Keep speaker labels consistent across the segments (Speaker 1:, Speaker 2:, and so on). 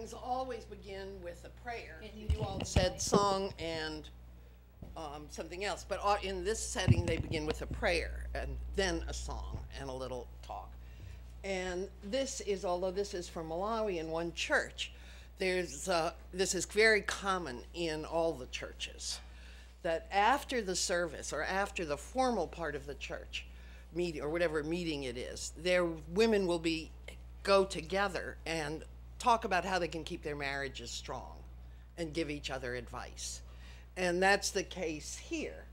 Speaker 1: settings always begin with a prayer. You all said song and something else, but in this setting they begin with a prayer and then a song and a little talk. And this is, although this is from Malawi in one church, this is very common in all the churches, that after the service or after the formal part of the church meeting or whatever meeting it is, women will go together and talk about how they can keep their marriages strong and give each other advice. And that's the case here.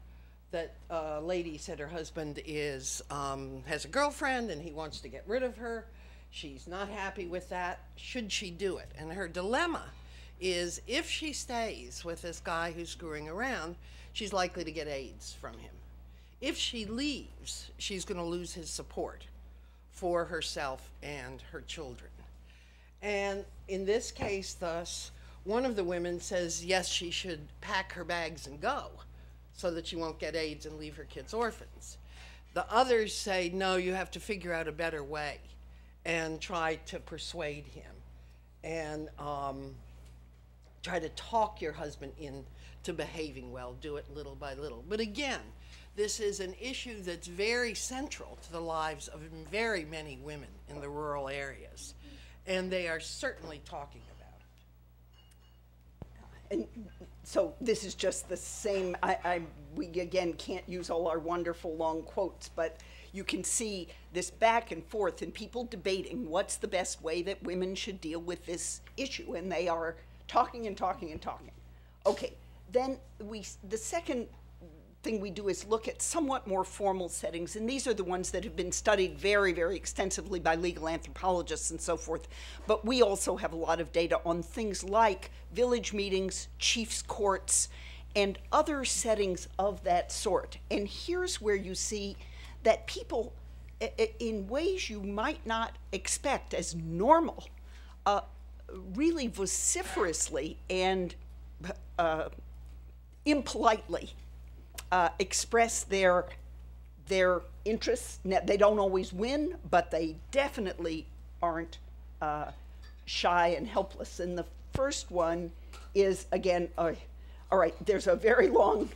Speaker 1: That lady said her husband has a girlfriend and he wants to get rid of her. She's not happy with that. Should she do it? And her dilemma is, if she stays with this guy who's screwing around, she's likely to get AIDS from him. If she leaves, she's going to lose his support for herself and her children. And in this case, thus, one of the women says, yes, she should pack her bags and go so that she won't get AIDS and leave her kids orphans. The others say, no, you have to figure out a better way and try to persuade him and try to talk your husband into behaving well, do it little by little. But again, this is an issue that's very central to the lives of very many women in the rural areas, and they are certainly talking about it.
Speaker 2: And so this is just the same, we again can't use all our wonderful long quotes, but you can see this back and forth and people debating what's the best way that women should deal with this issue, and they are talking and talking and talking. Okay, then the second thing we do is look at somewhat more formal settings, and these are the ones that have been studied very, very extensively by legal anthropologists and so forth. But we also have a lot of data on things like village meetings, chiefs' courts, and other settings of that sort. And here's where you see that people, in ways you might not expect as normal, really vociferously and impolitely express their interests. They don't always win, but they definitely aren't shy and helpless. And the first one is, again, all right, there's a very long,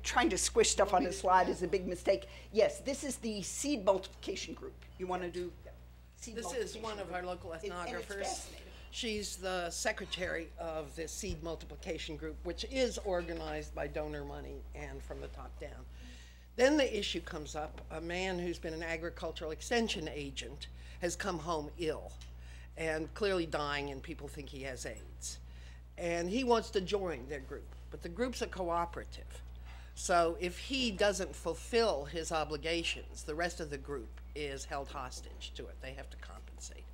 Speaker 2: trying to squish stuff on a slide is a big mistake. Yes, this is the seed multiplication group. You want to do seed multiplication?
Speaker 1: This is one of our local ethnographers. She's the secretary of the seed multiplication group, which is organized by donor money and from the top down. Then the issue comes up. A man who's been an agricultural extension agent has come home ill and clearly dying, and people think he has AIDS. And he wants to join their group, but the group's a cooperative. So if he doesn't fulfill his obligations, the rest of the group is held hostage to it. They have to compensate.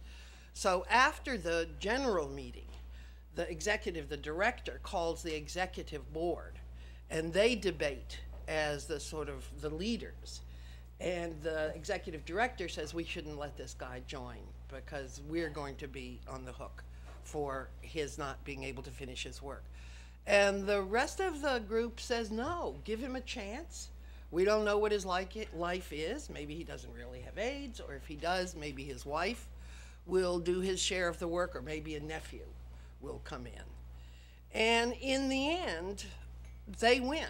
Speaker 1: So after the general meeting, the director calls the executive board, and they debate as the leaders. And the executive director says, we shouldn't let this guy join because we're going to be on the hook for his not being able to finish his work. And the rest of the group says, no, give him a chance. We don't know what his life is. Maybe he doesn't really have AIDS, or if he does, maybe his wife will do his share of the work, or maybe a nephew will come in. And in the end, they win.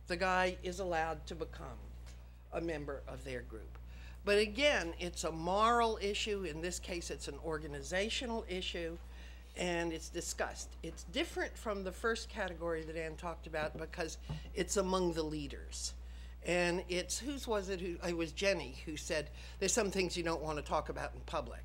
Speaker 1: The guy is allowed to become a member of their group. But again, it's a moral issue. In this case, it's an organizational issue, and it's discussed. It's different from the first category that Ann talked about because it's among the leaders. And it's, it was Jenny who said, there's some things you don't want to talk about in public.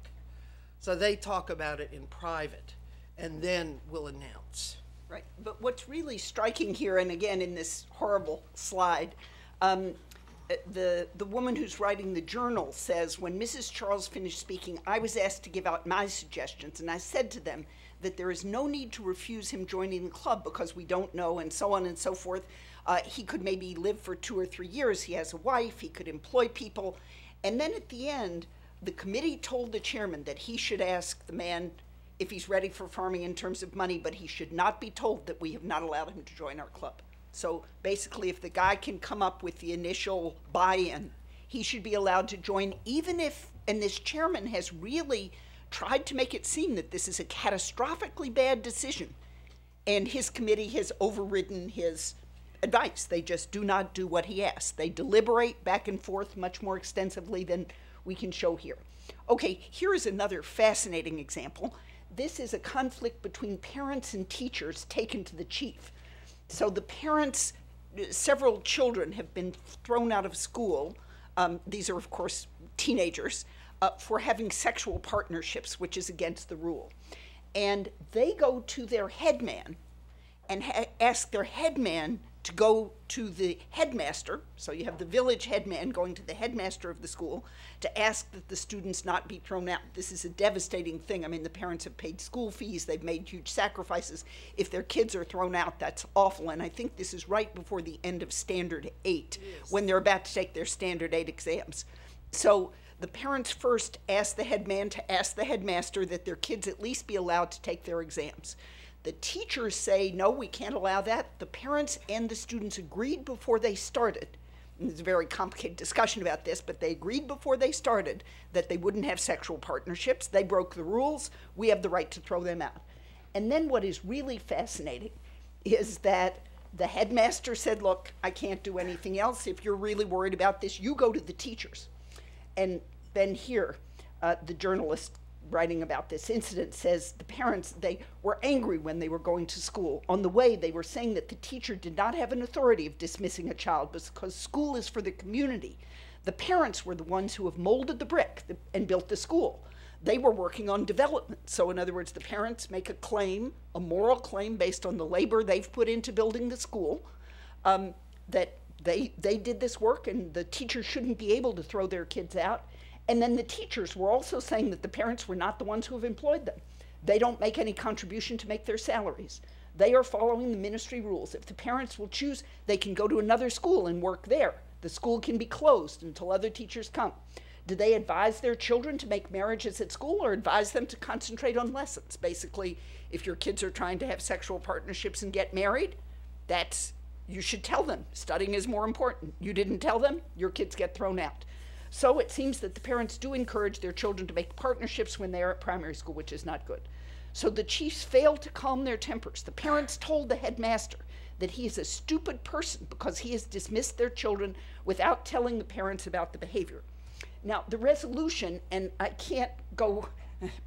Speaker 1: So they talk about it in private, and then we'll announce.
Speaker 2: Right, but what's really striking here, and again in this horrible slide, the woman who's writing the journal says, when Mrs. Charles finished speaking, I was asked to give out my suggestions, and I said to them that there is no need to refuse him joining the club because we don't know, and so on and so forth. He could maybe live for 2 or 3 years. He has a wife. He could employ people. And then at the end, the committee told the chairman that he should ask the man if he's ready for farming in terms of money, but he should not be told that we have not allowed him to join our club. So basically, if the guy can come up with the initial buy-in, he should be allowed to join, even if, and this chairman has really tried to make it seem that this is a catastrophically bad decision, and his committee has overridden his advice. They just do not do what he asks. They deliberate back and forth much more extensively than we can show here. Okay, here is another fascinating example. This is a conflict between parents and teachers taken to the chief. So the parents, several children have been thrown out of school. These are, of course, teenagers, for having sexual partnerships, which is against the rule. And they go to their headman and ask their headman to go to the headmaster. So you have the village headman going to the headmaster of the school to ask that the students not be thrown out. This is a devastating thing. I mean, the parents have paid school fees, they've made huge sacrifices. If their kids are thrown out, that's awful. And I think this is right before the end of Standard 8, when they're about to take their Standard 8 exams. So the parents first ask the headman to ask the headmaster that their kids at least be allowed to take their exams. The teachers say, no, we can't allow that. The parents and the students agreed before they started. And there's a very complicated discussion about this, but they agreed before they started that they wouldn't have sexual partnerships. They broke the rules. We have the right to throw them out. And then what is really fascinating is that the headmaster said, look, I can't do anything else. If you're really worried about this, you go to the teachers. And then here, the journalist writing about this incident says the parents, they were angry when they were going to school. On the way, they were saying that the teacher did not have an authority of dismissing a child because school is for the community. The parents were the ones who have molded the brick and built the school. They were working on development. So in other words, the parents make a claim, a moral claim based on the labor they've put into building the school, that they did this work and the teachers shouldn't be able to throw their kids out. And then the teachers were also saying that the parents were not the ones who have employed them. They don't make any contribution to make their salaries. They are following the ministry rules. If the parents will choose, they can go to another school and work there. The school can be closed until other teachers come. Do they advise their children to make marriages at school or advise them to concentrate on lessons? Basically, if your kids are trying to have sexual partnerships and get married, you should tell them studying is more important. You didn't tell them, your kids get thrown out. So it seems that the parents do encourage their children to make partnerships when they are at primary school, which is not good. So the chiefs failed to calm their tempers. The parents told the headmaster that he is a stupid person because he has dismissed their children without telling the parents about the behavior. Now, the resolution, and I can't go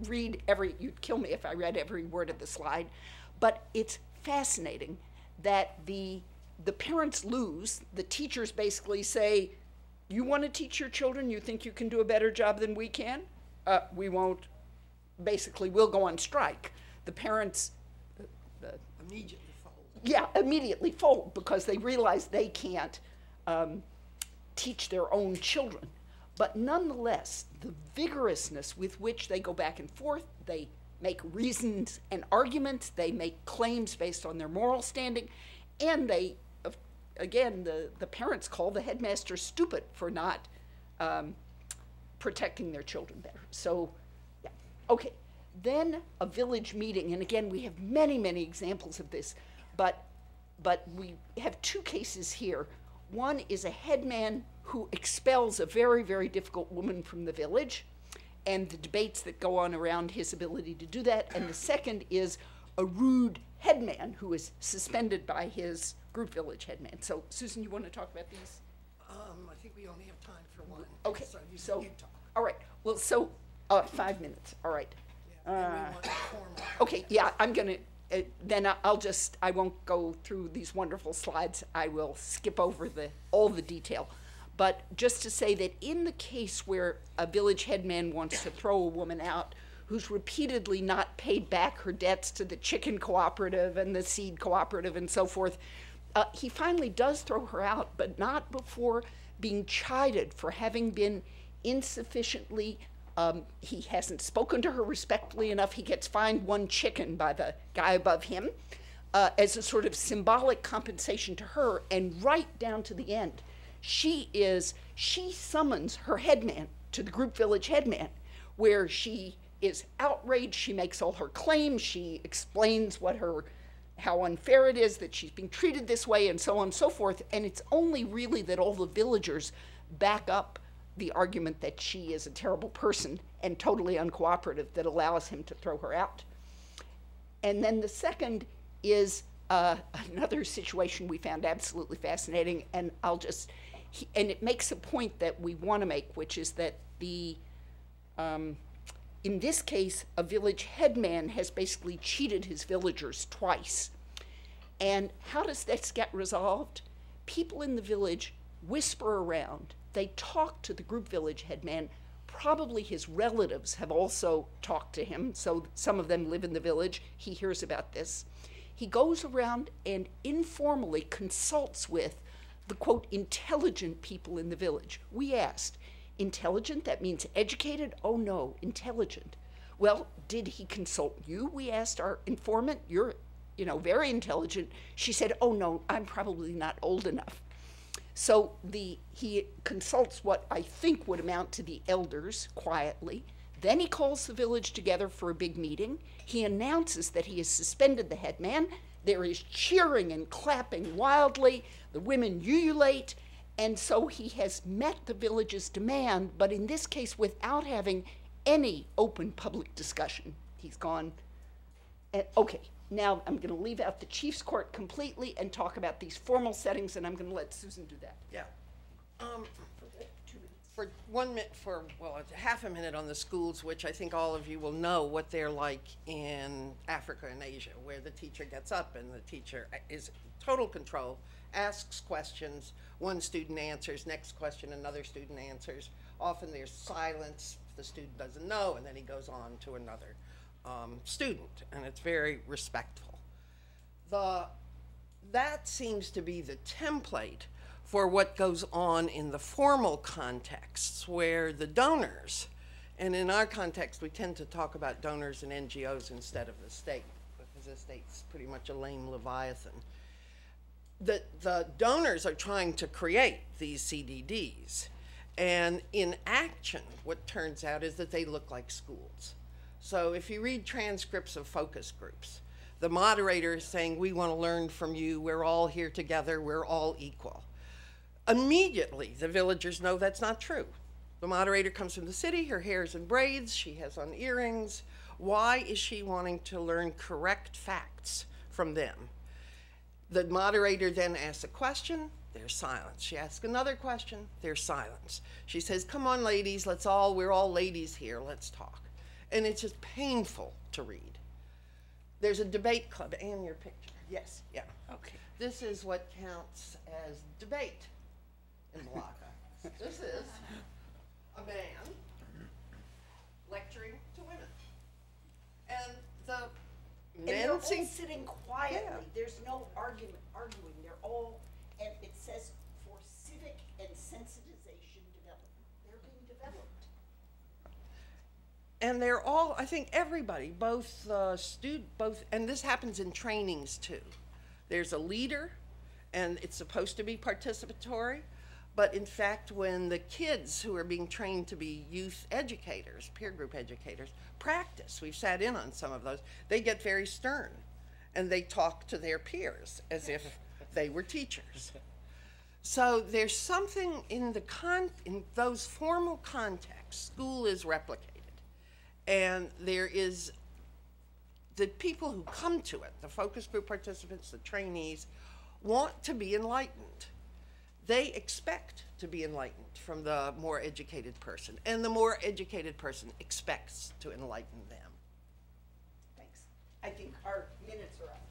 Speaker 2: read you'd kill me if I read every word of the slide, but it's fascinating that the parents lose. The teachers basically say, you want to teach your children, you think you can do a better job than we can? We won't. Basically, we'll go on strike. The parents
Speaker 1: immediately fold.
Speaker 2: Yeah, immediately fold because they realize they can't teach their own children. But nonetheless, the vigorousness with which they go back and forth, they make reasons and arguments, they make claims based on their moral standing, and they, again, the parents call the headmaster stupid for not protecting their children better. So, yeah. Okay, then a village meeting, and again, we have many, many examples of this, but we have two cases here. One is a headman who expels a very, very difficult woman from the village, and the debates that go on around his ability to do that. And the second is a rude headman who is suspended by his group village headman. So, Susan, you want to talk about these?
Speaker 1: I think we only have time for one.
Speaker 2: Okay,
Speaker 1: so you talk.
Speaker 2: All right. Well, 5 minutes. All right.
Speaker 1: Yeah, and we want formal.
Speaker 2: Okay, yeah, I'm going to, then I won't go through these wonderful slides. I will skip over all the detail. But just to say that in the case where a village headman wants to throw a woman out who's repeatedly not paid back her debts to the chicken cooperative and the seed cooperative and so forth, he finally does throw her out, but not before being chided for having been insufficiently, he hasn't spoken to her respectfully enough. He gets fined 1 chicken by the guy above him as a sort of symbolic compensation to her, and right down to the end, she summons her headman to the group village headman, where she is outraged. She makes all her claims. She explains how unfair it is that she's being treated this way, and so on and so forth. And it's only really that all the villagers back up the argument that she is a terrible person and totally uncooperative that allows him to throw her out. And then the second is another situation we found absolutely fascinating, and and it makes a point that we want to make, which is that in this case, a village headman has basically cheated his villagers twice. And how does this get resolved? People in the village whisper around. They talk to the group village headman. Probably his relatives have also talked to him, so some of them live in the village. He hears about this. He goes around and informally consults with the, quote, intelligent people in the village. We asked, intelligent, that means educated? Oh no, intelligent. Well, did he consult you? We asked our informant. You're, very intelligent. She said, oh no, I'm probably not old enough. So he consults what I think would amount to the elders quietly. Then he calls the village together for a big meeting. He announces that he has suspended the headman. There is cheering and clapping wildly. The women ululate. And so he has met the village's demand, but in this case without having any open public discussion. He's gone. Okay, now I'm going to leave out the Chief's Court completely and talk about these formal settings, and I'm going to let Susan do that.
Speaker 1: Yeah. For 1 minute, half a minute on the schools, which I think all of you will know what they're like in Africa and Asia, where the teacher gets up and the teacher is total control, asks questions, one student answers, next question another student answers. Often there's silence, the student doesn't know, and then he goes on to another student, and it's very respectful. That seems to be the template for what goes on in the formal contexts, where the donors, and in our context we tend to talk about donors and NGOs instead of the state, because the state's pretty much a lame leviathan. The donors are trying to create these CDDs, and in action what turns out is that they look like schools. So if you read transcripts of focus groups, the moderator is saying, we want to learn from you, we're all here together, we're all equal. Immediately, the villagers know that's not true. The moderator comes from the city, her hair's in braids, she has on earrings. Why is she wanting to learn correct facts from them? The moderator then asks a question, there's silence. She asks another question, there's silence. She says, come on ladies, we're all ladies here, let's talk. And it's just painful to read. There's a debate club. Anne, your picture.
Speaker 2: Yes.
Speaker 1: Yeah.
Speaker 2: Okay.
Speaker 1: This is what counts as debate in Malacca. This is a man lecturing to women. And the men
Speaker 2: they're all sitting quietly. Yeah. There's no arguing. They're all, and it says for civic and sensitization development. They're being developed.
Speaker 1: And they're all, I think everybody, both and this happens in trainings too. There's a leader, and it's supposed to be participatory, but in fact, when the kids who are being trained to be youth educators, peer group educators, practice, we've sat in on some of those, they get very stern, and they talk to their peers as if they were teachers. So there's something in those formal contexts, school is replicated. And there is the people who come to it, the focus group participants, the trainees, want to be enlightened. They expect to be enlightened from the more educated person, and the more educated person expects to enlighten them.
Speaker 2: Thanks. I think our minutes are up.